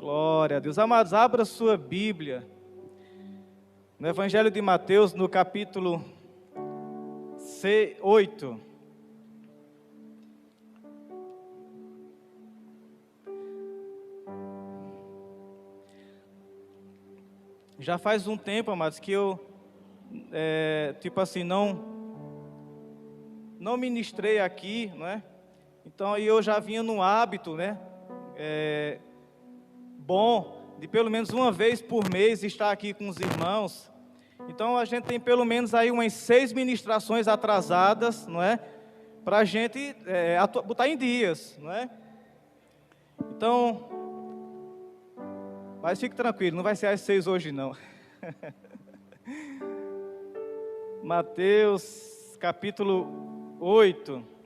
Glória a Deus. Amados, abra sua Bíblia no Evangelho de Mateus, no capítulo 8. Já faz um tempo, amados, que eu, não ministrei aqui, não é? Então, aí eu já vinha no hábito, né? Bom, de pelo menos uma vez por mês estar aqui com os irmãos. Então, a gente tem pelo menos aí umas 6 ministrações atrasadas, não é? Para a gente botar em dias, não é? Então, mas fique tranquilo, não vai ser às 6 hoje não. Mateus capítulo 8.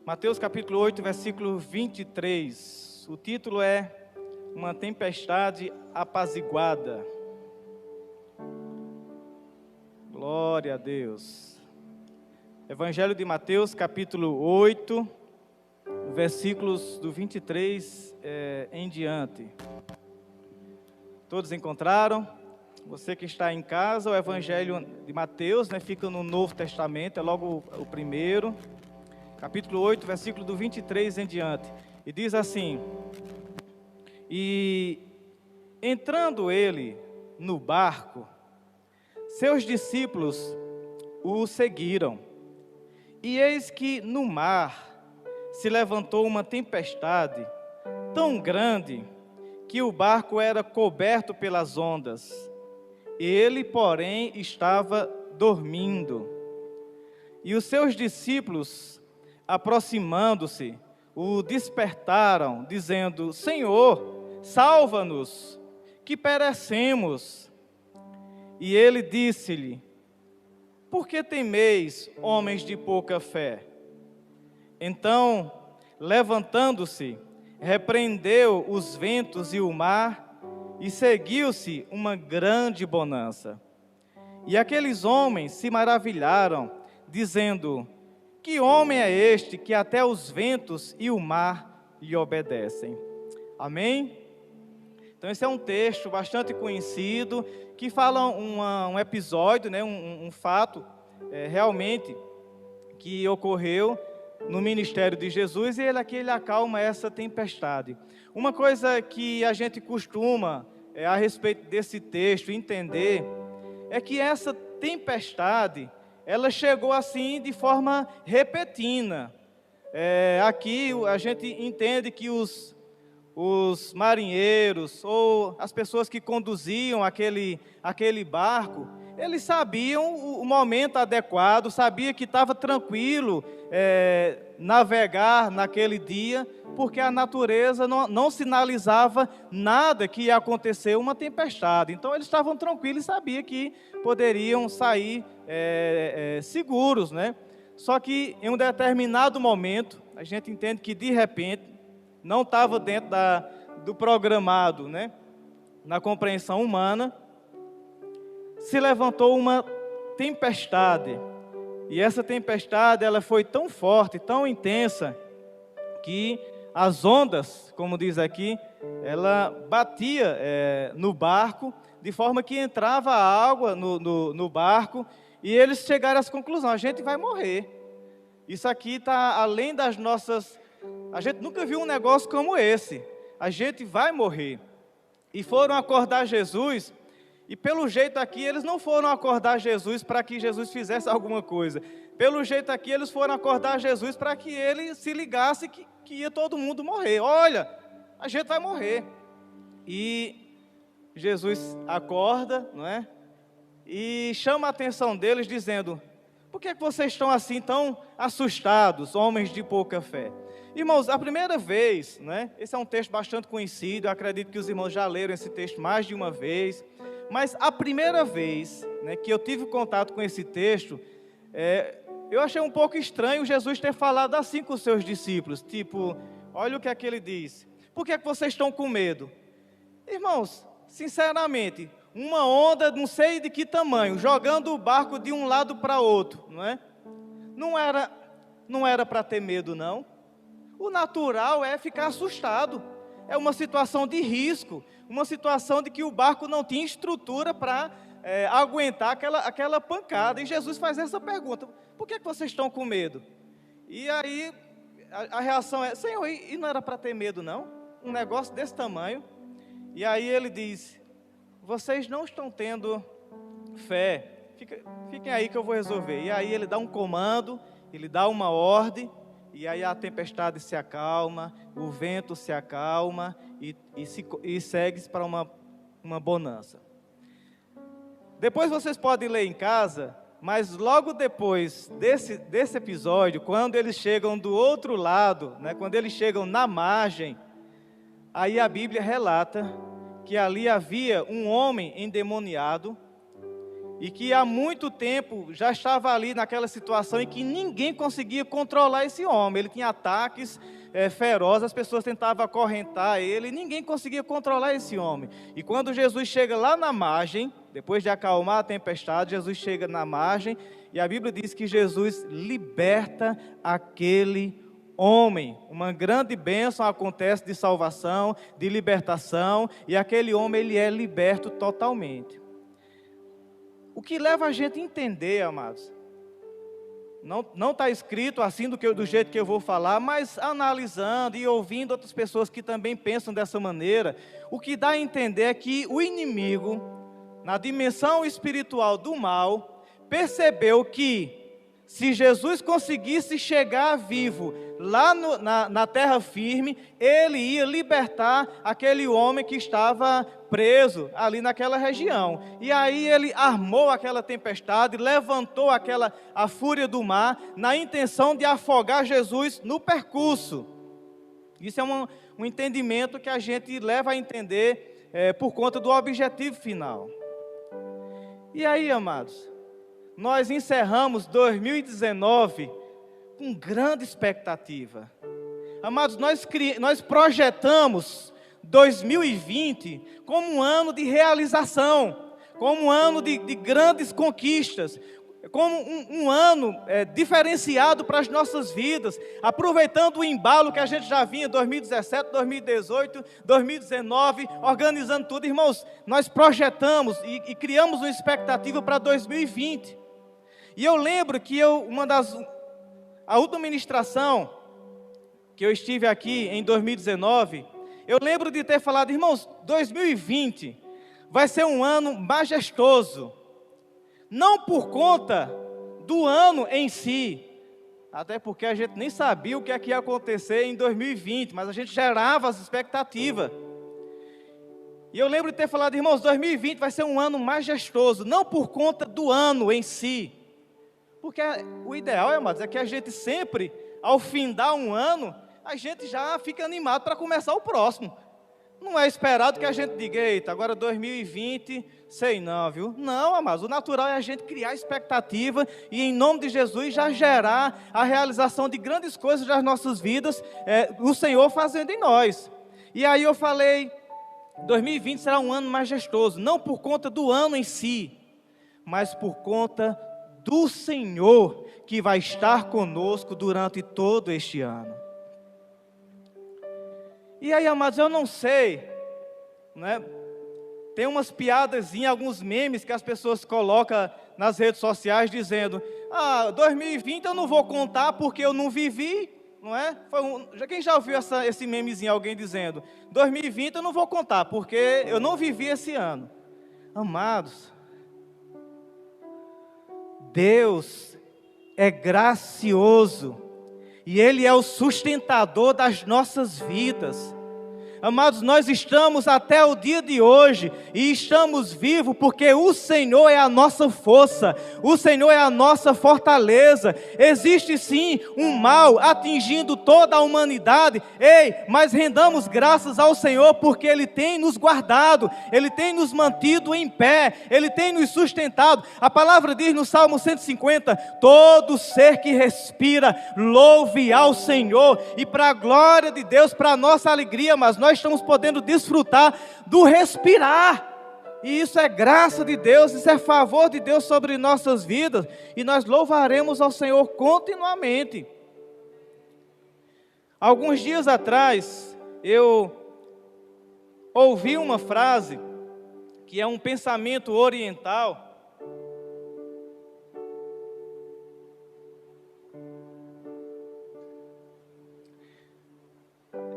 Mateus capítulo 8, versículo 23. O título é Uma Tempestade Apaziguada. Glória a Deus. Evangelho de Mateus capítulo 8, versículos do 23 em diante. Todos encontraram? Você que está em casa, o Evangelho de Mateus, né, fica no Novo Testamento, é logo o primeiro. Capítulo 8, versículo do 23 em diante. E diz assim: E entrando ele no barco, seus discípulos o seguiram. E eis que no mar se levantou uma tempestade tão grande que o barco era coberto pelas ondas. Ele, porém, estava dormindo. E os seus discípulos, aproximando-se, o despertaram, dizendo: Senhor, salva-nos, que perecemos. E ele disse-lhe: Por que temeis, homens de pouca fé? Então, levantando-se, repreendeu os ventos e o mar, e seguiu-se uma grande bonança. E aqueles homens se maravilharam, dizendo: Que homem é este que até os ventos e o mar lhe obedecem? Amém? Então esse é um texto bastante conhecido, que fala um episódio, né, um fato realmente que ocorreu no ministério de Jesus, e ele acalma essa tempestade. Uma coisa que a gente costuma, a respeito desse texto, entender, é que essa tempestade, ela chegou assim de forma repentina. Aqui a gente entende que os marinheiros, ou as pessoas que conduziam aquele barco, eles sabiam o momento adequado, sabia que estava tranquilo navegar naquele dia, porque a natureza não sinalizava nada que ia acontecer uma tempestade. Então eles estavam tranquilos e sabiam que poderiam sair seguros, né? Só que em um determinado momento, a gente entende que de repente, não estava dentro do programado, né? Na compreensão humana, se levantou uma tempestade. E essa tempestade, ela foi tão forte, tão intensa, que as ondas, como diz aqui, ela batia no barco, de forma que entrava água no barco, e eles chegaram a essa conclusão: a gente vai morrer. Isso aqui está além das nossas... A gente nunca viu um negócio como esse. A gente vai morrer. E foram acordar Jesus, e pelo jeito aqui, eles não foram acordar Jesus para que Jesus fizesse alguma coisa. Pelo jeito aqui, eles foram acordar Jesus para que ele se ligasse que ia todo mundo morrer. Olha, a gente vai morrer. E Jesus acorda, não é? E chama a atenção deles dizendo: Por que vocês estão assim tão assustados, homens de pouca fé? Irmãos, a primeira vez, né? Esse é um texto bastante conhecido, eu acredito que os irmãos já leram esse texto mais de uma vez, mas a primeira vez, né, que eu tive contato com esse texto, eu achei um pouco estranho Jesus ter falado assim com os seus discípulos, tipo, olha o que é que ele diz: Por que vocês estão com medo? Irmãos, sinceramente, uma onda, não sei de que tamanho, jogando o barco de um lado para outro, não é? Não era Não era para ter medo, não. O natural é ficar assustado. É uma situação de risco, uma situação de que o barco não tinha estrutura para aguentar aquela pancada. E Jesus faz essa pergunta: por que vocês estão com medo? E aí a reação é: Senhor, e não era para ter medo, não? Um negócio desse tamanho. E aí ele diz: vocês não estão tendo fé. Fiquem aí que eu vou resolver. E aí ele dá um comando, ele dá uma ordem, e aí a tempestade se acalma, o vento se acalma e segue para uma bonança. Depois vocês podem ler em casa, mas logo depois desse episódio, quando eles chegam do outro lado, né, quando eles chegam na margem, aí a Bíblia relata que ali havia um homem endemoniado, e que há muito tempo já estava ali naquela situação em que ninguém conseguia controlar esse homem. Ele tinha ataques ferozes, as pessoas tentavam acorrentar ele, e ninguém conseguia controlar esse homem. E quando Jesus chega lá na margem, depois de acalmar a tempestade, Jesus chega na margem, e a Bíblia diz que Jesus liberta aquele homem. Uma grande bênção acontece de salvação, de libertação, e aquele homem ele é liberto totalmente. O que leva a gente a entender, amados, não está escrito assim do jeito que eu vou falar, mas analisando e ouvindo outras pessoas que também pensam dessa maneira, o que dá a entender é que o inimigo, na dimensão espiritual do mal, percebeu que se Jesus conseguisse chegar vivo lá na terra firme, ele ia libertar aquele homem que estava preso ali naquela região. E aí ele armou aquela tempestade, levantou a fúria do mar, na intenção de afogar Jesus no percurso. Isso é um entendimento que a gente leva a entender por conta do objetivo final. E aí, amados, nós encerramos 2019 com grande expectativa. Amados, nós projetamos 2020 como um ano de realização, como um ano de grandes conquistas, como um ano diferenciado para as nossas vidas, aproveitando o embalo que a gente já vinha em 2017, 2018, 2019, organizando tudo. Irmãos, nós projetamos e criamos uma expectativa para 2020. E eu lembro que a última ministração que eu estive aqui em 2019, eu lembro de ter falado: irmãos, 2020 vai ser um ano majestoso, não por conta do ano em si, até porque a gente nem sabia o que ia acontecer em 2020, mas a gente gerava as expectativas. E eu lembro de ter falado: irmãos, 2020 vai ser um ano majestoso, não por conta do ano em si, porque o ideal, amados, é que a gente sempre, ao findar um ano, a gente já fica animado para começar o próximo. Não é esperado que a gente diga: eita, agora 2020, sei não, viu? Não, amados, o natural é a gente criar expectativa e, em nome de Jesus, já gerar a realização de grandes coisas das nossas vidas, o Senhor fazendo em nós. E aí eu falei: 2020 será um ano majestoso, não por conta do ano em si, mas por conta do Senhor que vai estar conosco durante todo este ano. E aí, amados, eu não sei, né? Tem umas piadas, alguns memes que as pessoas colocam nas redes sociais dizendo: 2020 eu não vou contar porque eu não vivi, não é? Quem já ouviu esse memezinho, alguém dizendo: 2020 eu não vou contar porque eu não vivi esse ano. Amados, Deus é gracioso e Ele é o sustentador das nossas vidas. Amados, nós estamos até o dia de hoje e estamos vivos porque o Senhor é a nossa força, o Senhor é a nossa fortaleza. Existe sim um mal atingindo toda a humanidade, mas rendamos graças ao Senhor porque Ele tem nos guardado, Ele tem nos mantido em pé, Ele tem nos sustentado. A palavra diz no Salmo 150, todo ser que respira, louve ao Senhor. E para a glória de Deus, para a nossa alegria, mas nós estamos podendo desfrutar do respirar, e isso é graça de Deus, isso é favor de Deus sobre nossas vidas, e nós louvaremos ao Senhor continuamente. Alguns dias atrás, eu ouvi uma frase que é um pensamento oriental.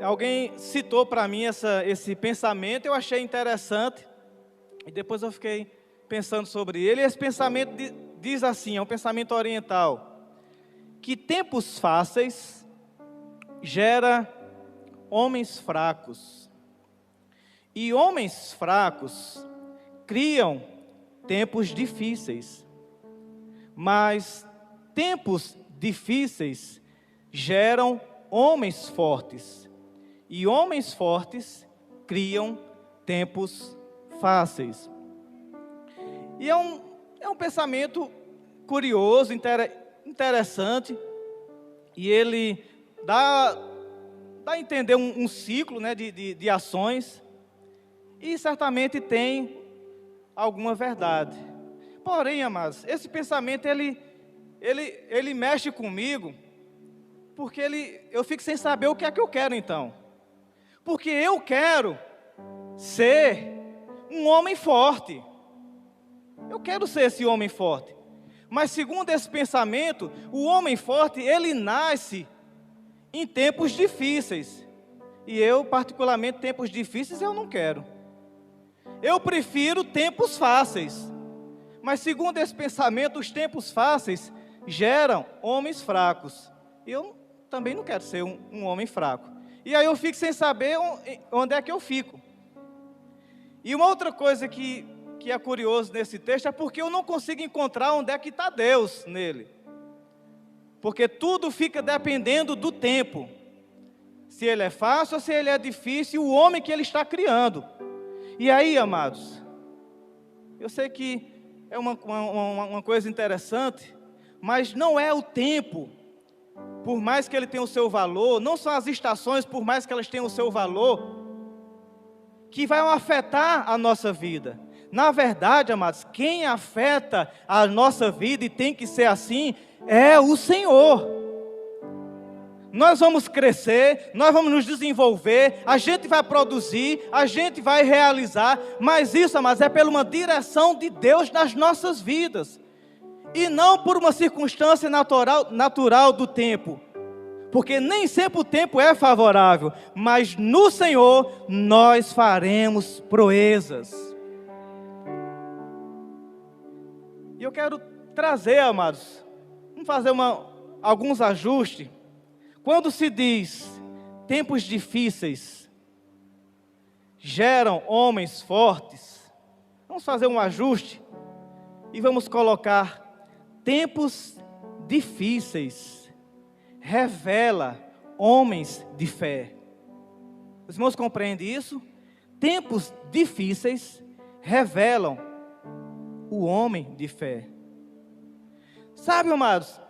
Alguém citou para mim esse pensamento, eu achei interessante, e depois eu fiquei pensando sobre ele. Esse pensamento diz assim, é um pensamento oriental, que tempos fáceis gera homens fracos, e homens fracos criam tempos difíceis, mas tempos difíceis geram homens fortes, e homens fortes criam tempos fáceis. E é um pensamento curioso, interessante, e ele dá a entender um ciclo, né, de ações, e certamente tem alguma verdade. Porém, amados, esse pensamento, ele mexe comigo, porque eu fico sem saber o que é que eu quero então. Porque eu quero ser um homem forte. Eu quero ser esse homem forte. Mas segundo esse pensamento, o homem forte, ele nasce em tempos difíceis. E eu, particularmente, tempos difíceis eu não quero. Eu prefiro tempos fáceis. Mas segundo esse pensamento, os tempos fáceis geram homens fracos. Eu também não quero ser um homem fraco. E aí eu fico sem saber onde é que eu fico. E uma outra coisa que é curioso nesse texto é porque eu não consigo encontrar onde é que está Deus nele. Porque tudo fica dependendo do tempo. Se ele é fácil ou se ele é difícil, o homem que ele está criando. E aí, amados, eu sei que é uma coisa interessante, mas não é o tempo, por mais que ele tenha o seu valor, não são as estações, por mais que elas tenham o seu valor, que vai afetar a nossa vida. Na verdade, amados, quem afeta a nossa vida, e tem que ser assim, é o Senhor. Nós vamos crescer, nós vamos nos desenvolver, a gente vai produzir, a gente vai realizar, mas isso, amados, é pela uma direção de Deus nas nossas vidas. E não por uma circunstância natural do tempo. Porque nem sempre o tempo é favorável, mas no Senhor nós faremos proezas. E eu quero trazer, amados, vamos fazer alguns ajustes. Quando se diz tempos difíceis geram homens fortes, vamos fazer um ajuste e vamos colocar tempos difíceis revela homens de fé. Os irmãos compreendem isso? Tempos difíceis revelam o homem de fé. Sabe, amados,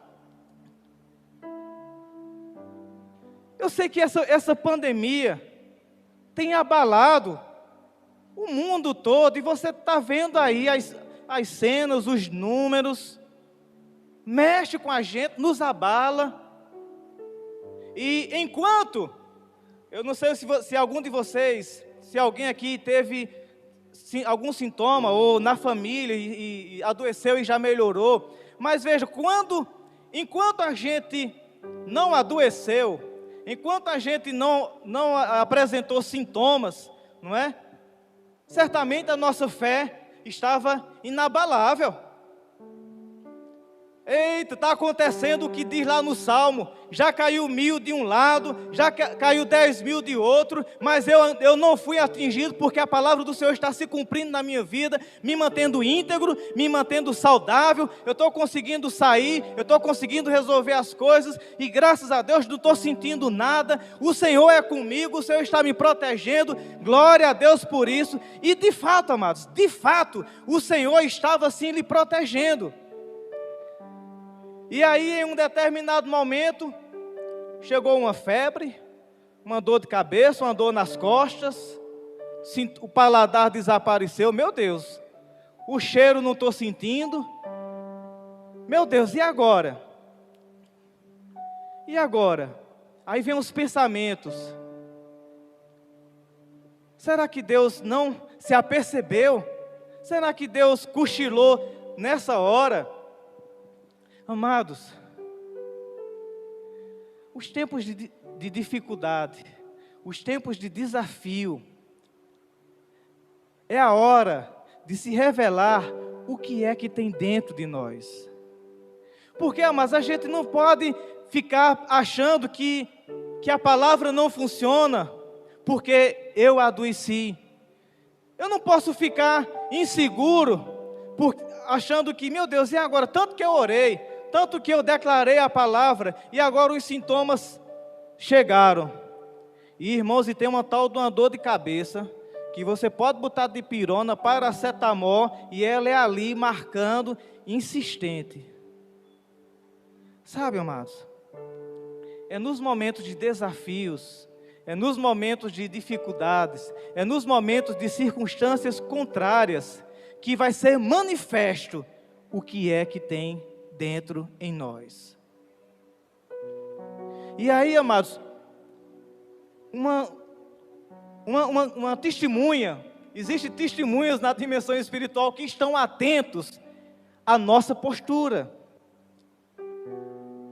eu sei que essa pandemia tem abalado o mundo todo, e você está vendo aí as cenas, os números, mexe com a gente, nos abala. E enquanto, eu não sei se algum de vocês, se alguém aqui teve algum sintoma, ou na família, e adoeceu e já melhorou, mas veja, enquanto a gente não adoeceu, enquanto a gente não apresentou sintomas, não é? Certamente a nossa fé estava inabalável. Eita, está acontecendo o que diz lá no Salmo, já caiu 1000 de um lado, já caiu 10.000 de outro, mas eu não fui atingido, porque a palavra do Senhor está se cumprindo na minha vida, me mantendo íntegro, me mantendo saudável, eu estou conseguindo sair, eu estou conseguindo resolver as coisas, e graças a Deus não estou sentindo nada, o Senhor é comigo, o Senhor está me protegendo, glória a Deus por isso. E de fato, amados, de fato, o Senhor estava assim lhe protegendo. E aí, em um determinado momento, chegou uma febre, uma dor de cabeça, uma dor nas costas, o paladar desapareceu. Meu Deus, o cheiro não estou sentindo. Meu Deus, e agora? E agora? Aí vem os pensamentos. Será que Deus não se apercebeu? Será que Deus cochilou nessa hora? Amados, os tempos de dificuldade, os tempos de desafio, é a hora de se revelar o que é que tem dentro de nós. Porque, mas a gente não pode ficar achando que a palavra não funciona, porque eu adoeci. Eu não posso ficar inseguro, achando que, meu Deus, e agora? Tanto que eu orei, tanto que eu declarei a palavra, e agora os sintomas chegaram. E, irmãos, e tem uma tal de uma dor de cabeça, que você pode botar dipirona, paracetamol, e ela é ali marcando, insistente. Sabe, amados, é nos momentos de desafios, é nos momentos de dificuldades, é nos momentos de circunstâncias contrárias, que vai ser manifesto o que é que tem dentro em nós. E aí, amados, uma testemunha, existem testemunhas na dimensão espiritual que estão atentos à nossa postura.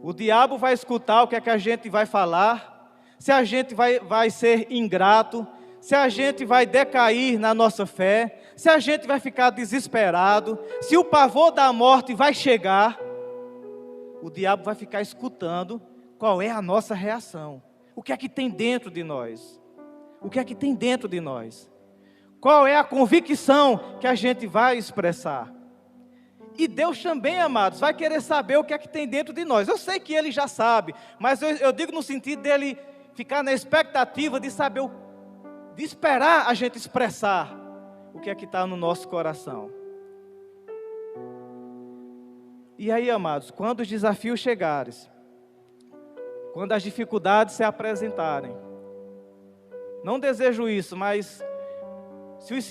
O diabo vai escutar o que é que a gente vai falar, se a gente vai ser ingrato, se a gente vai decair na nossa fé, se a gente vai ficar desesperado, se o pavor da morte vai chegar, o diabo vai ficar escutando qual é a nossa reação. O que é que tem dentro de nós? O que é que tem dentro de nós? Qual é a convicção que a gente vai expressar? E Deus também, amados, vai querer saber o que é que tem dentro de nós. Eu sei que Ele já sabe, mas eu digo no sentido dele ficar na expectativa de saber, de esperar a gente expressar o que é que está no nosso coração. E aí, amados, quando os desafios chegarem, quando as dificuldades se apresentarem, não desejo isso, mas se os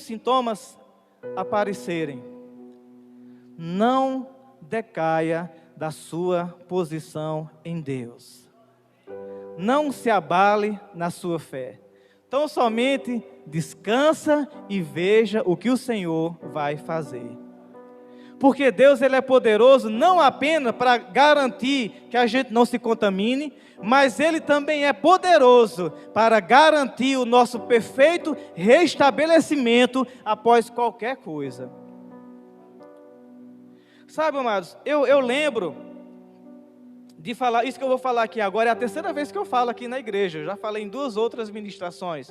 sintomas aparecerem, não decaia da sua posição em Deus. Não se abale na sua fé. Então somente descansa e veja o que o Senhor vai fazer. Porque Deus, Ele é poderoso não apenas para garantir que a gente não se contamine, mas Ele também é poderoso para garantir o nosso perfeito restabelecimento após qualquer coisa. Sabe, amados, eu lembro de falar, isso que eu vou falar aqui agora é a terceira vez que eu falo aqui na igreja. Eu já falei em 2 outras ministrações,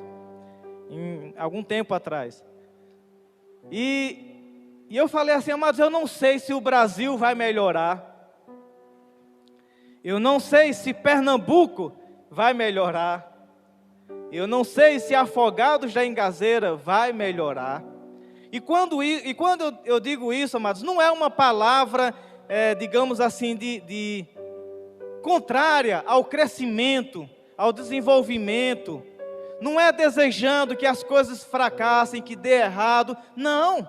em algum tempo atrás. E eu falei assim, amados, eu não sei se o Brasil vai melhorar. Eu não sei se Pernambuco vai melhorar. Eu não sei se Afogados da Engazeira vai melhorar. E quando eu digo isso, amados, não é uma palavra, digamos assim, de contrária ao crescimento, ao desenvolvimento. Não é desejando que as coisas fracassem, que dê errado. Não,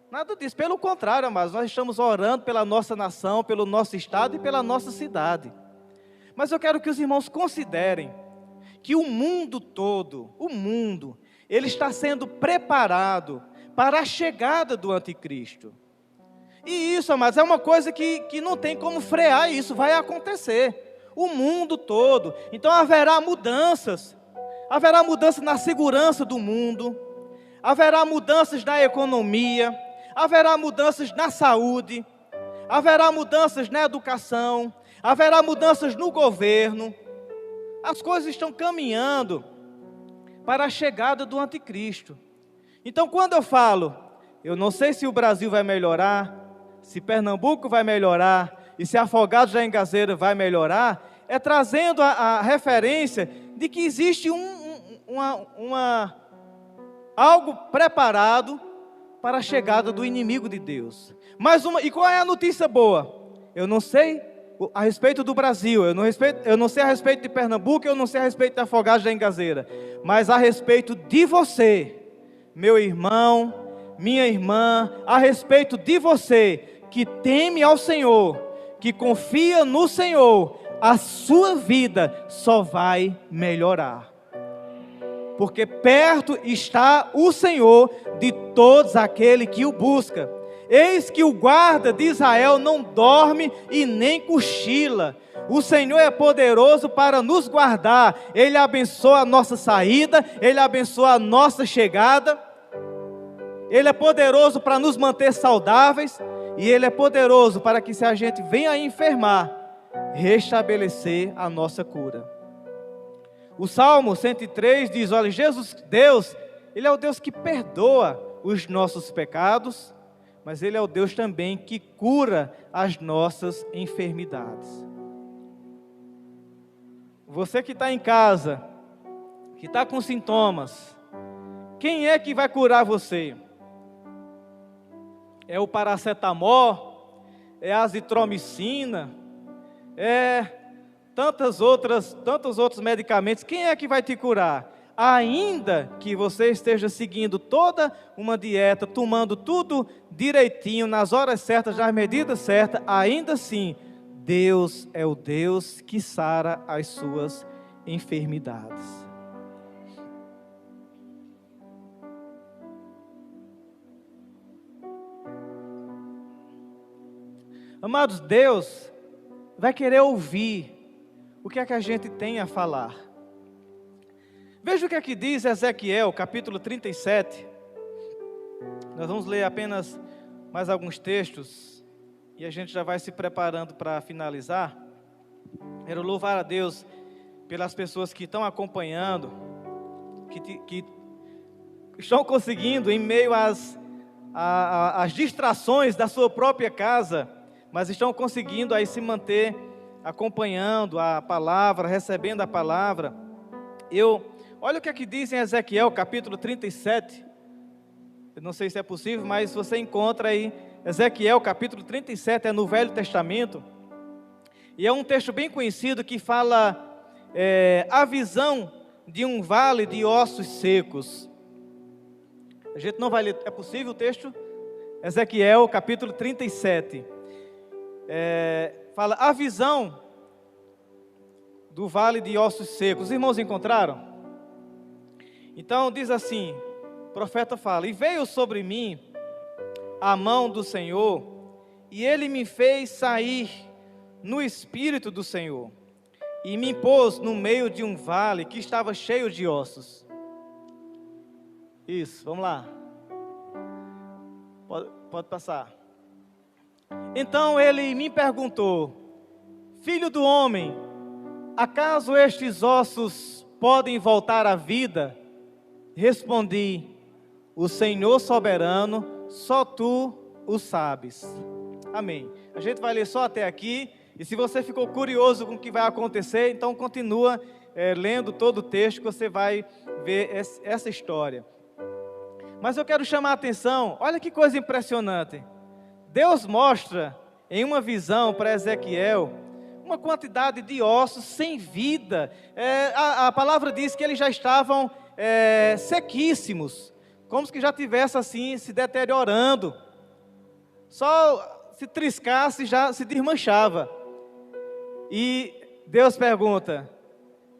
nada disso. Pelo contrário, amados, nós estamos orando pela nossa nação, pelo nosso estado e pela nossa cidade. Mas eu quero que os irmãos considerem que o mundo todo, ele está sendo preparado para a chegada do anticristo. E isso, amados, é uma coisa que não tem como frear, isso vai acontecer. O mundo todo. Então haverá mudanças na segurança do mundo, haverá mudanças na economia, haverá mudanças na saúde, haverá mudanças na educação, haverá mudanças no governo. As coisas estão caminhando para a chegada do anticristo. Então, quando eu falo, eu não sei se o Brasil vai melhorar, se Pernambuco vai melhorar, e se Afogados da Engazeira vai melhorar, é trazendo a referência de que existe algo preparado para a chegada do inimigo de Deus. E qual é a notícia boa? Eu não sei a respeito do Brasil, eu não sei a respeito de Pernambuco, eu não sei a respeito de Afogados da Engazeira, mas a respeito de você, meu irmão, minha irmã, a respeito de você, que teme ao Senhor, que confia no Senhor, a sua vida só vai melhorar. Porque perto está o Senhor de todos aqueles que o buscam. Eis que o guarda de Israel não dorme e nem cochila. O Senhor é poderoso para nos guardar. Ele abençoa a nossa saída, Ele abençoa a nossa chegada. Ele é poderoso para nos manter saudáveis. E Ele é poderoso para que, se a gente venha a enfermar, restabelecer a nossa cura. O Salmo 103 diz: olha, Deus, Ele é o Deus que perdoa os nossos pecados, mas Ele é o Deus também que cura as nossas enfermidades. Você que está em casa, que está com sintomas, quem é que vai curar você? É o paracetamol? É a azitromicina? É tantos outros medicamentos? Quem é que vai te curar? Ainda que você esteja seguindo toda uma dieta, tomando tudo direitinho, nas horas certas, nas medidas certas, ainda assim, Deus é o Deus que sara as suas enfermidades. Amados, Deus vai querer ouvir o que é que a gente tem a falar. Veja o que é que diz Ezequiel, capítulo 37. Nós vamos ler apenas mais alguns textos e a gente já vai se preparando para finalizar. Quero louvar a Deus pelas pessoas que estão acompanhando, que estão conseguindo, em meio às distrações da sua própria casa, mas estão conseguindo aí se manter acompanhando a palavra, recebendo a palavra. Olha o que é que diz em Ezequiel, capítulo 37. Eu não sei se é possível, mas você encontra aí, Ezequiel, capítulo 37, é no Velho Testamento. E é um texto bem conhecido que fala a visão de um vale de ossos secos. A gente não vai ler, é possível o texto? Ezequiel, capítulo 37. Fala a visão do vale de ossos secos. Os irmãos encontraram? Então diz assim, o profeta fala: e veio sobre mim a mão do Senhor, e Ele me fez sair no Espírito do Senhor, e me pôs no meio de um vale que estava cheio de ossos. Isso, vamos lá. Pode passar. Então Ele me perguntou: filho do homem, acaso estes ossos podem voltar à vida? Respondi: o Senhor soberano, só tu o sabes. Amém. A gente vai ler só até aqui, e se você ficou curioso com o que vai acontecer, então continua lendo todo o texto, que você vai ver essa história. Mas eu quero chamar a atenção, olha que coisa impressionante. Deus mostra em uma visão para Ezequiel uma quantidade de ossos sem vida. A palavra diz que eles já estavam sequíssimos, como se já tivesse assim se deteriorando. Só se triscasse já se desmanchava. E Deus pergunta: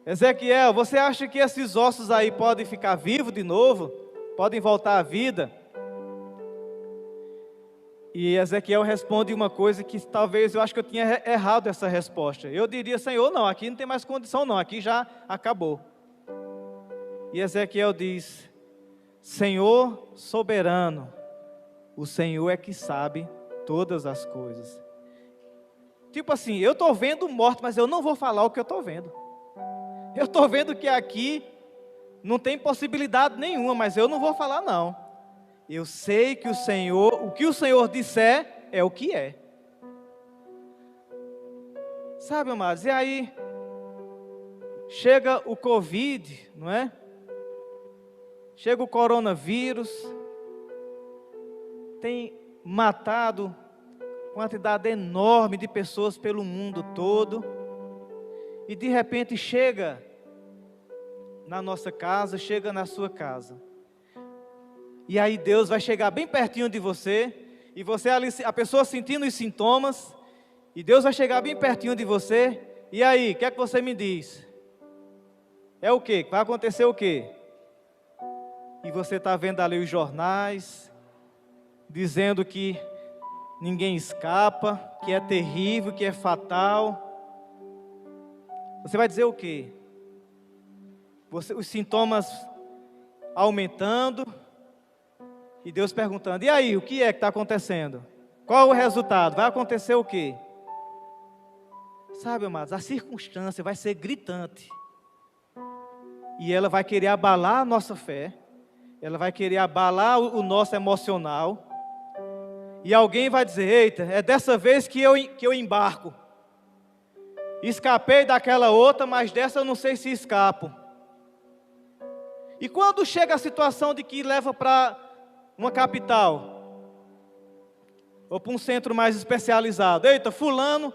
Ezequiel, você acha que esses ossos aí podem ficar vivos de novo? Podem voltar à vida? E Ezequiel responde uma coisa que talvez eu acho que eu tinha errado essa resposta. Eu diria: Senhor, não, aqui não tem mais condição não, aqui já acabou. E Ezequiel diz: Senhor soberano, o Senhor é que sabe todas as coisas. Tipo assim, eu estou vendo morte, mas eu não vou falar o que eu estou vendo. Eu estou vendo que aqui não tem possibilidade nenhuma, mas eu não vou falar não. Eu sei que o que o Senhor disser é o que é. Sabe, amados, e aí chega o Covid, não é? Chega o coronavírus, tem matado quantidade enorme de pessoas pelo mundo todo, e de repente chega na nossa casa, chega na sua casa. E aí Deus vai chegar bem pertinho de você, e você ali, a pessoa sentindo os sintomas, e Deus vai chegar bem pertinho de você, E aí, o que é que você me diz? É o quê? Vai acontecer o quê? E você está vendo ali os jornais, dizendo que ninguém escapa, que é terrível, que é fatal. Você vai dizer o quê? Os sintomas aumentando, e Deus perguntando, e aí, o que é que está acontecendo? Qual o resultado? Vai acontecer o quê? Sabe, amados, a circunstância vai ser gritante. E ela vai querer abalar a nossa fé. Ela vai querer abalar o nosso emocional. E alguém vai dizer, eita, é dessa vez que eu embarco. Escapei daquela outra, mas dessa eu não sei se escapo. E quando chega a situação de que leva para uma capital, ou para um centro mais especializado, eita, fulano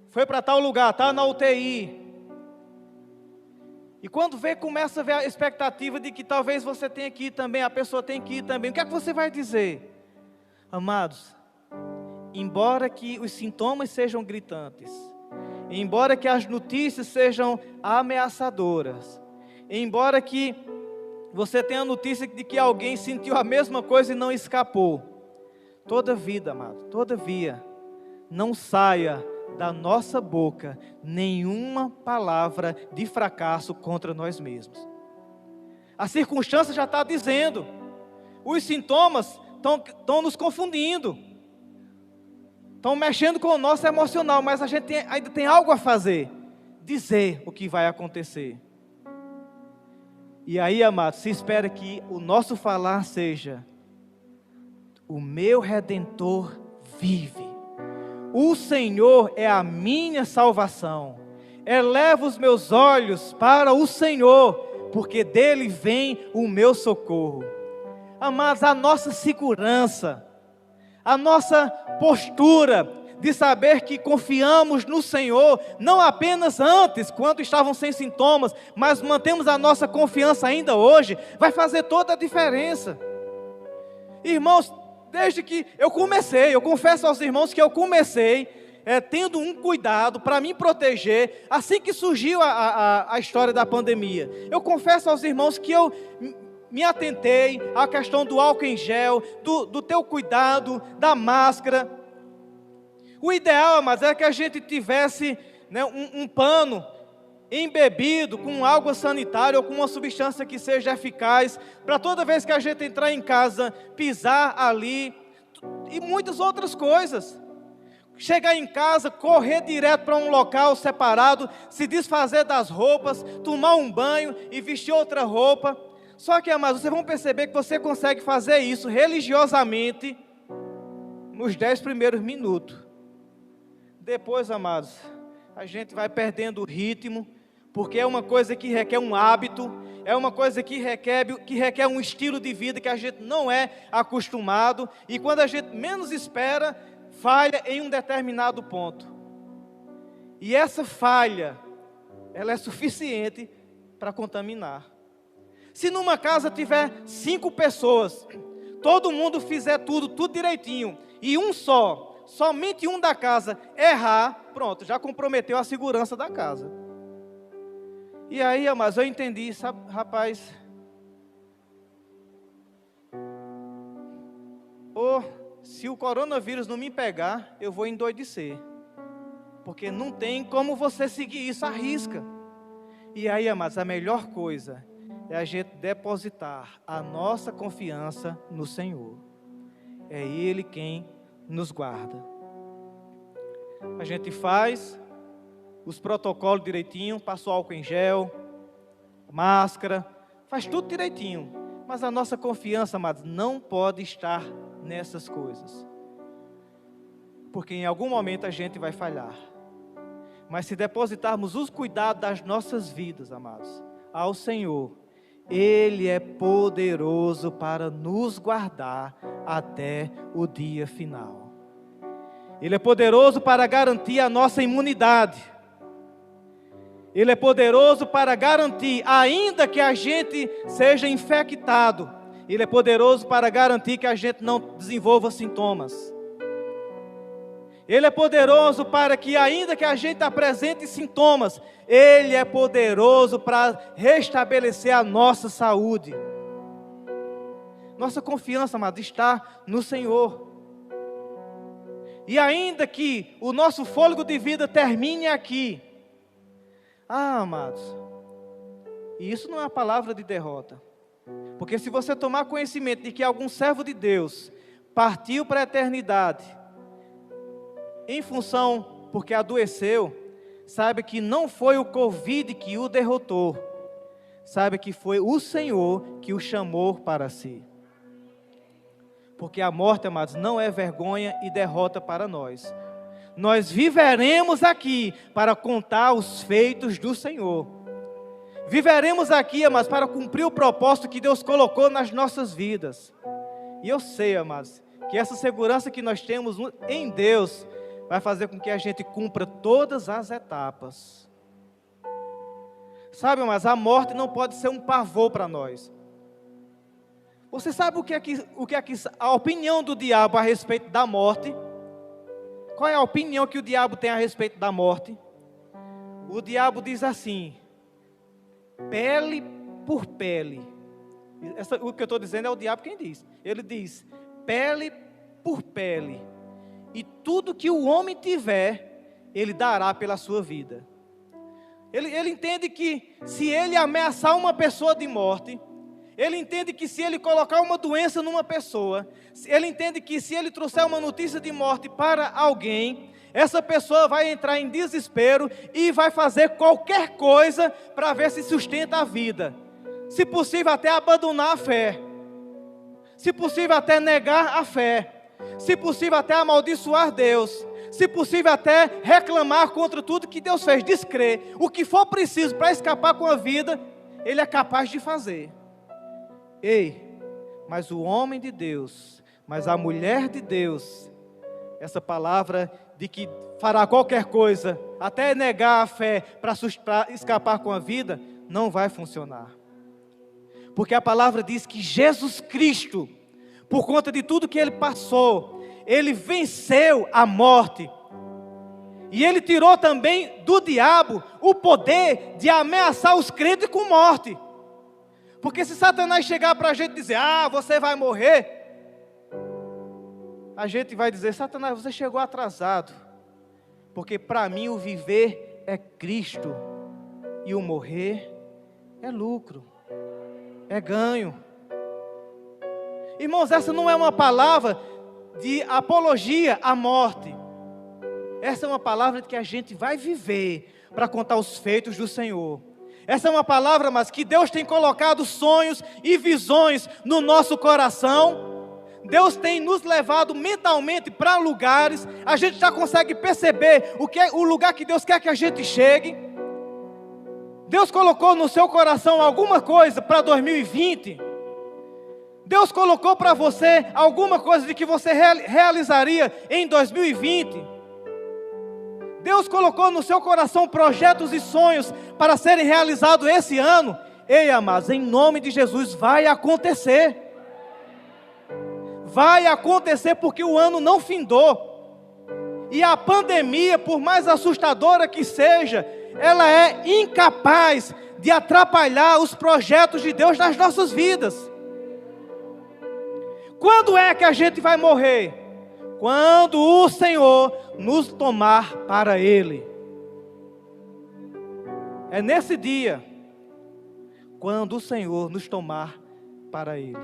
foi para tal lugar, está na UTI. E quando vê, começa a ver a expectativa de que talvez você tenha que ir também, a pessoa tenha que ir também. O que é que você vai dizer? Amados, embora que os sintomas sejam gritantes, embora que as notícias sejam ameaçadoras, embora que você tenha a notícia de que alguém sentiu a mesma coisa e não escapou, todavia, amado, todavia, não saia da nossa boca nenhuma palavra de fracasso contra nós mesmos. A circunstância já está dizendo, os sintomas estão nos confundindo, estão mexendo com o nosso emocional, mas a gente ainda tem algo a fazer, dizer o que vai acontecer. E aí, amados, se espera que o nosso falar seja, o meu Redentor vive, o Senhor é a minha salvação, elevo os meus olhos para o Senhor, porque dele vem o meu socorro. Amados, a nossa segurança, a nossa postura de saber que confiamos no Senhor, não apenas antes, quando estavam sem sintomas, mas mantemos a nossa confiança ainda hoje, vai fazer toda a diferença. Irmãos, desde que eu confesso aos irmãos que eu comecei tendo um cuidado para me proteger, assim que surgiu a história da pandemia. Eu confesso aos irmãos que eu me atentei à questão do álcool em gel, do teu cuidado, da máscara. O ideal, mas é que a gente tivesse, né, um pano embebido com água sanitária ou com uma substância que seja eficaz, para toda vez que a gente entrar em casa, pisar ali, e muitas outras coisas. Chegar em casa, correr direto para um local separado, se desfazer das roupas, tomar um banho e vestir outra roupa. Só que, amados, vocês vão perceber que você consegue fazer isso religiosamente nos 10 primeiros minutos. Depois, amados, a gente vai perdendo o ritmo, porque é uma coisa que requer um hábito, é uma coisa que requer um estilo de vida que a gente não é acostumado, e quando a gente menos espera, falha em um determinado ponto. E essa falha, ela é suficiente para contaminar. Se numa casa tiver 5 pessoas, todo mundo fizer tudo direitinho, e somente um da casa errar, pronto, já comprometeu a segurança da casa. E aí, amados, eu entendi, sabe, rapaz, se o coronavírus não me pegar, eu vou endoidecer, porque não tem como você seguir isso à risca. E aí, amados, a melhor coisa é a gente depositar a nossa confiança no Senhor. É Ele quem nos guarda. A gente faz os protocolos direitinho, passa o álcool em gel, máscara, faz tudo direitinho. Mas a nossa confiança, amados, não pode estar nessas coisas. Porque em algum momento a gente vai falhar. Mas se depositarmos os cuidados das nossas vidas, amados, ao Senhor, Ele é poderoso para nos guardar até o dia final. Ele é poderoso para garantir a nossa imunidade. Ele é poderoso para garantir, ainda que a gente seja infectado, Ele é poderoso para garantir que a gente não desenvolva sintomas. Ele é poderoso para que, ainda que a gente apresente sintomas, Ele é poderoso para restabelecer a nossa saúde. Nossa confiança, amado, está no Senhor. E ainda que o nosso fôlego de vida termine aqui, amados, e isso não é uma palavra de derrota. Porque se você tomar conhecimento de que algum servo de Deus partiu para a eternidade, em função, porque adoeceu, saiba que não foi o Covid que o derrotou, saiba que foi o Senhor que o chamou para si. Porque a morte, amados, não é vergonha e derrota para nós. Nós viveremos aqui para contar os feitos do Senhor. Viveremos aqui, amados, para cumprir o propósito que Deus colocou nas nossas vidas. E eu sei, amados, que essa segurança que nós temos em Deus vai fazer com que a gente cumpra todas as etapas. Sabe, amados, a morte não pode ser um pavor para nós. Você sabe o que é a opinião do diabo a respeito da morte? Qual é a opinião que o diabo tem a respeito da morte? O diabo diz assim: pele por pele. O que eu estou dizendo é o diabo quem diz. Ele diz: pele por pele. E tudo que o homem tiver, ele dará pela sua vida. Ele entende que se ele ameaçar uma pessoa de morte, ele entende que se ele colocar uma doença numa pessoa, ele entende que se ele trouxer uma notícia de morte para alguém, essa pessoa vai entrar em desespero e vai fazer qualquer coisa para ver se sustenta a vida. Se possível até abandonar a fé. Se possível até negar a fé. Se possível até amaldiçoar Deus. Se possível até reclamar contra tudo que Deus fez, descrer. O que for preciso para escapar com a vida, ele é capaz de fazer. Ei, mas o homem de Deus, mas a mulher de Deus, essa palavra de que fará qualquer coisa, até negar a fé para escapar com a vida, não vai funcionar. Porque a palavra diz que Jesus Cristo, por conta de tudo que Ele passou, Ele venceu a morte. E Ele tirou também do diabo o poder de ameaçar os crentes com morte. Porque se Satanás chegar para a gente dizer: você vai morrer, a gente vai dizer: Satanás, você chegou atrasado. Porque para mim o viver é Cristo e o morrer é lucro, é ganho. Irmãos, essa não é uma palavra de apologia à morte. Essa é uma palavra de que a gente vai viver para contar os feitos do Senhor. Essa é uma palavra, mas que Deus tem colocado sonhos e visões no nosso coração. Deus tem nos levado mentalmente para lugares. A gente já consegue perceber o lugar que Deus quer que a gente chegue. Deus colocou no seu coração alguma coisa para 2020. Deus colocou para você alguma coisa de que você realizaria em 2020. Deus colocou no seu coração projetos e sonhos para serem realizados esse ano. Ei, amados, em nome de Jesus, vai acontecer. Vai acontecer porque o ano não findou. E a pandemia, por mais assustadora que seja, ela é incapaz de atrapalhar os projetos de Deus nas nossas vidas. Quando é que a gente vai morrer? Quando o Senhor nos tomar para Ele. É nesse dia, quando o Senhor nos tomar para Ele.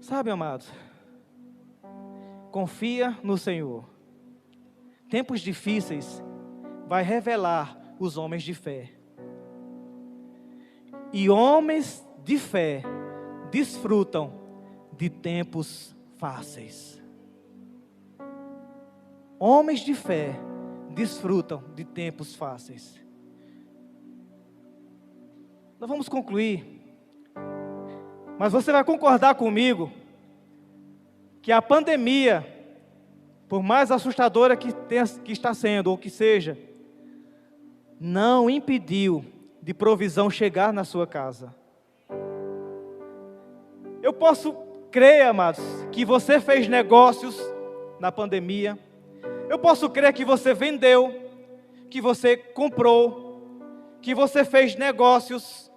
Sabe, amados, confia no Senhor. Tempos difíceis vai revelar os homens de fé. E homens de fé desfrutam de tempos fáceis. Homens de fé desfrutam de tempos fáceis. Nós vamos concluir. Mas você vai concordar comigo que a pandemia, por mais assustadora que está sendo, ou que seja, não impediu de provisão chegar na sua casa. Eu posso crer, amados, que você fez negócios na pandemia. Eu posso crer que você vendeu, que você comprou, que você fez negócios.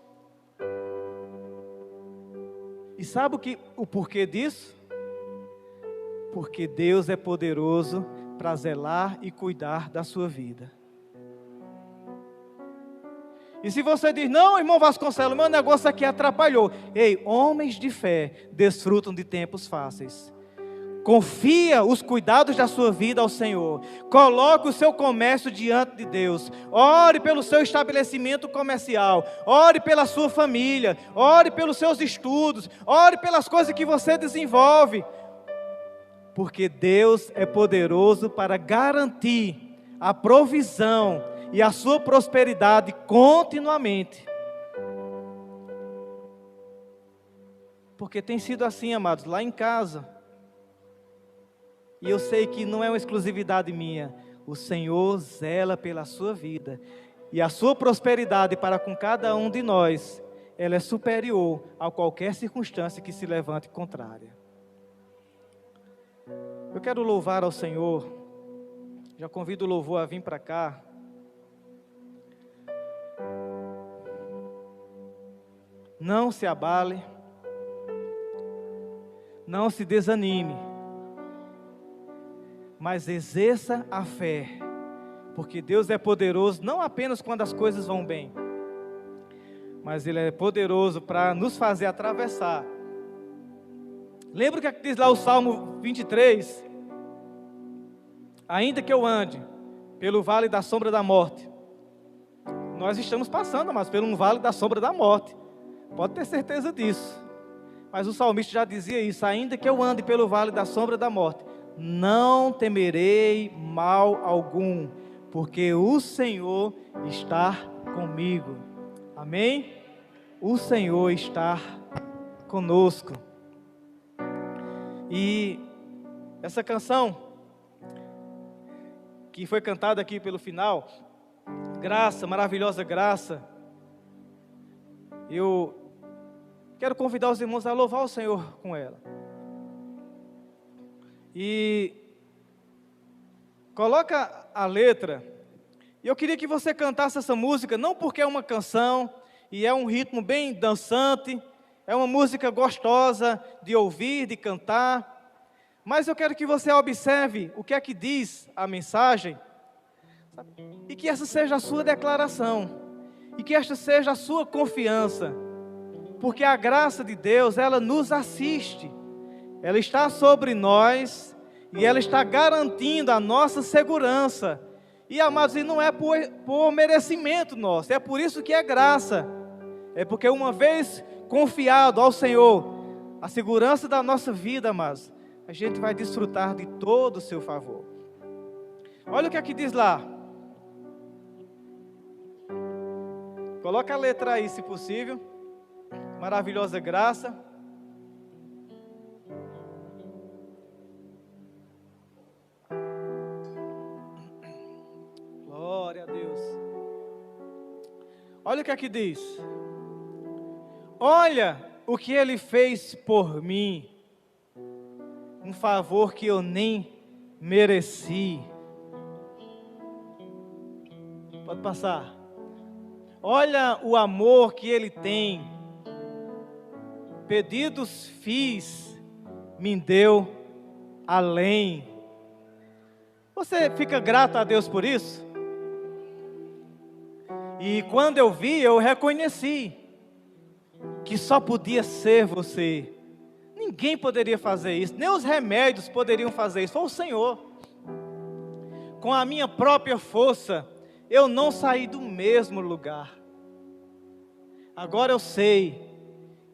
E sabe o porquê disso? Porque Deus é poderoso para zelar e cuidar da sua vida. E se você diz, não, irmão Vasconcelos, meu negócio aqui atrapalhou. Ei, homens de fé desfrutam de tempos fáceis. Confia os cuidados da sua vida ao Senhor. Coloque o seu comércio diante de Deus. Ore pelo seu estabelecimento comercial. Ore pela sua família. Ore pelos seus estudos. Ore pelas coisas que você desenvolve. Porque Deus é poderoso para garantir a provisão e a sua prosperidade continuamente. Porque tem sido assim, amados, lá em casa. E eu sei que não é uma exclusividade minha. O Senhor zela pela sua vida. E a sua prosperidade para com cada um de nós, ela é superior a qualquer circunstância que se levante contrária. Eu quero louvar ao Senhor. Já convido o louvor a vir para cá. Não se abale. Não se desanime. Mas exerça a fé. Porque Deus é poderoso não apenas quando as coisas vão bem. Mas Ele é poderoso para nos fazer atravessar. Lembra o que diz lá o Salmo 23? Ainda que eu ande pelo vale da sombra da morte. Nós estamos passando, mas por um vale da sombra da morte. Pode ter certeza disso. Mas o salmista já dizia isso. Ainda que eu ande pelo vale da sombra da morte, não temerei mal algum, porque o Senhor está comigo. Amém? O Senhor está conosco. E essa canção que foi cantada aqui pelo final, Graça, maravilhosa graça, eu quero convidar os irmãos a louvar o Senhor com ela. E coloca a letra. E eu queria que você cantasse essa música, não porque é uma canção e é um ritmo bem dançante, é uma música gostosa de ouvir, de cantar, mas eu quero que você observe o que é que diz a mensagem, e que essa seja a sua declaração, e que esta seja a sua confiança, porque a graça de Deus, ela nos assiste, ela está sobre nós, e ela está garantindo a nossa segurança. E amados, e não é por merecimento nosso, é por isso que é graça. É porque uma vez confiado ao Senhor, a segurança da nossa vida, amados, a gente vai desfrutar de todo o seu favor. Olha o que aqui diz lá. Coloca a letra aí, se possível. Maravilhosa graça. Glória a Deus. Olha o que aqui diz. Olha o que Ele fez por mim. Um favor que eu nem mereci. Pode passar. Olha o amor que Ele tem. Pedidos fiz, me deu além. Você fica grato a Deus por isso? E quando eu vi, eu reconheci que só podia ser você. Ninguém poderia fazer isso, nem os remédios poderiam fazer isso, foi o Senhor. Com a minha própria força, eu não saí do mesmo lugar. Agora eu sei,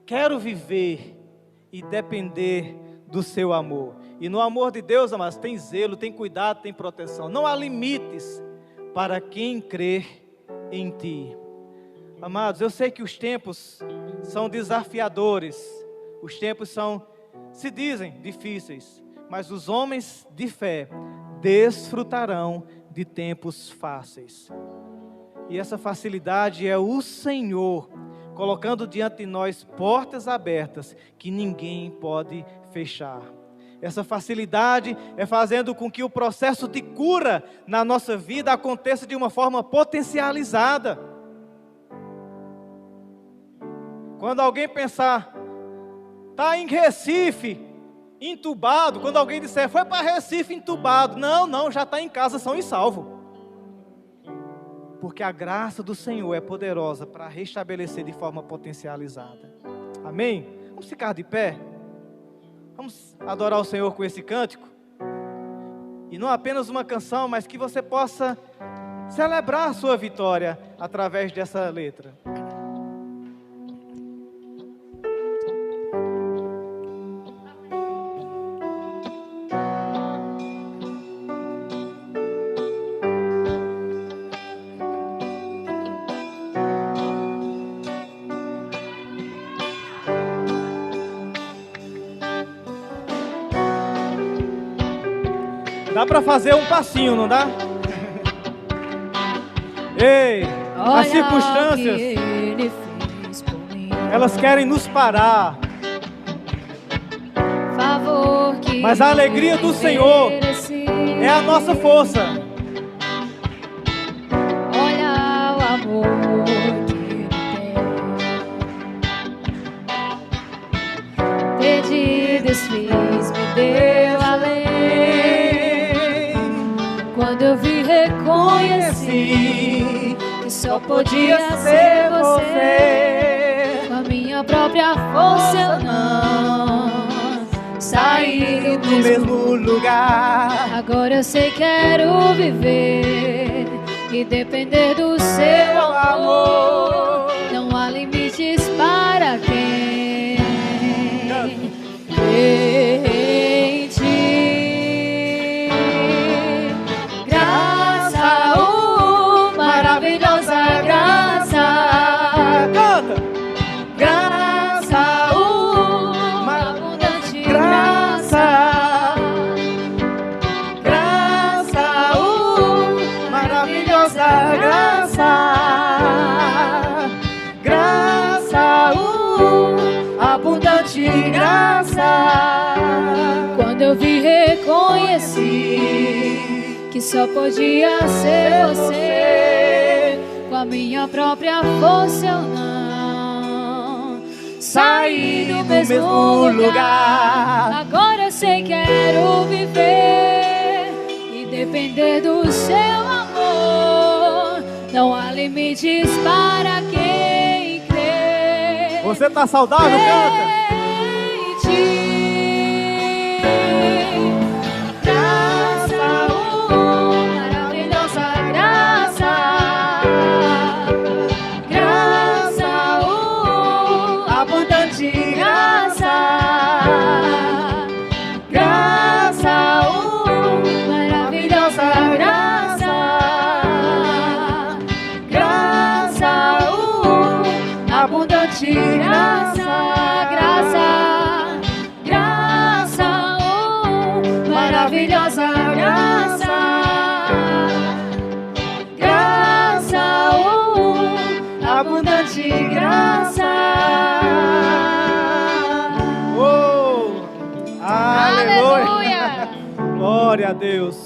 quero viver e depender do seu amor. E no amor de Deus, amados, tem zelo, tem cuidado, tem proteção. Não há limites para quem crer em ti. Amados, eu sei que os tempos são desafiadores. Os tempos se dizem difíceis. Mas os homens de fé desfrutarão de tempos fáceis. E essa facilidade é o Senhor colocando diante de nós portas abertas que ninguém pode fechar. Essa facilidade é fazendo com que o processo de cura na nossa vida aconteça de uma forma potencializada. Quando alguém pensar, está em Recife, entubado, quando alguém disser, foi para Recife entubado, não, já está em casa, são e salvo. Porque a graça do Senhor é poderosa para restabelecer de forma potencializada. Amém? Vamos ficar de pé? Vamos adorar o Senhor com esse cântico? E não apenas uma canção, mas que você possa celebrar a sua vitória através dessa letra. Dá para fazer um passinho, não dá? Ei, as circunstâncias, elas querem nos parar. Mas a alegria do Senhor é a nossa força. Olha o amor que Ele tem. Perdidos fiz, me deu além. Quando eu vi, reconheci que só podia ser você. Com a minha própria força eu não saí do mesmo lugar. Agora eu sei que quero viver e depender do seu amor. Não há limites para quem crê em ti. Graça, maravilhosa graça. Canta! Graça, abundante graça. Graça, Maravilhosa graça. Graça, abundante graça. Quando eu vi, reconheci que só podia ser você. Com a minha própria força eu não saí do mesmo lugar. Agora eu sei que quero viver e depender do seu amor. Não há limites para quem crê. Você está saudável? Canta! Em ti. Graça, maravilhosa graça. Graça, Abundante graça. Graça, maravilhosa graça. Graça, abundante graça. Graça, graça, maravilhosa graça. Graça, abundante graça. Oh, aleluia! Aleluia! Glória a Deus.